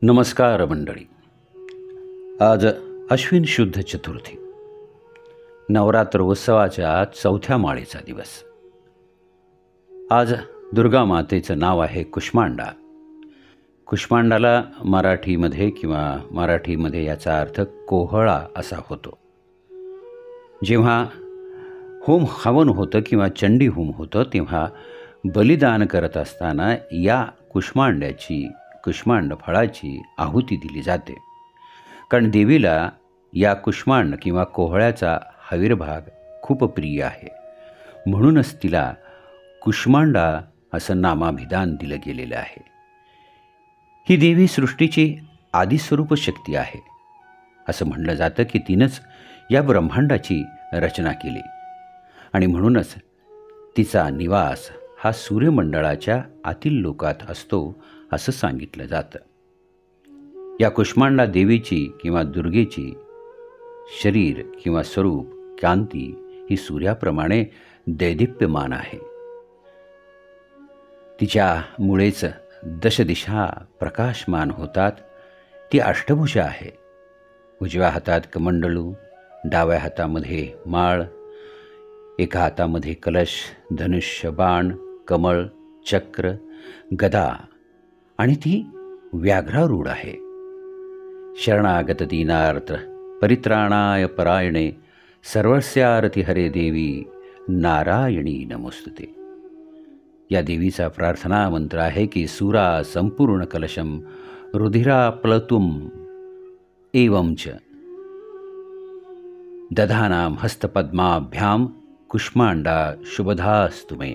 नमस्कार मंडळी. आज अश्विन शुद्ध चतुर्थी, नवरात्र उत्सवाच्या चौथ्या माळेचा दिवस. आज दुर्गा मातेचं नाव आहे कुष्मांडा. कुष्मांडाला मराठीमध्ये याचा अर्थ कोहळा असा होतो. जेव्हा होम हवन होतं किंवा चंडी होम होतं तेव्हा बलिदान करत असताना या कुष्मांड फळाची आहुती दिली जाते. कारण देवीला या कुष्मांड किंवा कोहळ्याचा आविर्भाव खूप प्रिय आहे. म्हणूनच तिला कुष्मांडा असं नामाभिधान दिलं गेलेलं आहे. ही देवी सृष्टीची आदिस्वरूप शक्ती आहे. असं म्हणलं जातं की तिनंच या ब्रह्मांडाची रचना केली आणि म्हणूनच तिचा निवास हा सूर्यमंडळाच्या आतील लोकात असतो असं सांगितलं जातं. या कुष्मांडा देवीची किंवा दुर्गेची शरीर किंवा स्वरूप कांती ही सूर्याप्रमाणे दैदिप्यमान आहे. तिच्यामुळेच दशदिशा प्रकाशमान होतात. ती अष्टभुजा आहे. उजव्या हातात कमंडलू, डाव्या हातामध्ये माळ, एका हातामध्ये कलश, धनुष्य, बाण, कमळ, चक्र, गदा आणि ती व्याघ्रारूढ आहे. शरणागत दीनार्थ परित्राणाय परायणे सर्वस्यारती हरे देवी नारायणी नमोस्तुते. या देवीचा प्रार्थना मंत्र आहे की सुरा संपूर्ण कलशम रुधिरा प्लतुम एवंच दधानाम हस्तपद्माभ्याम कुष्मांडा शुभधास्तु मे.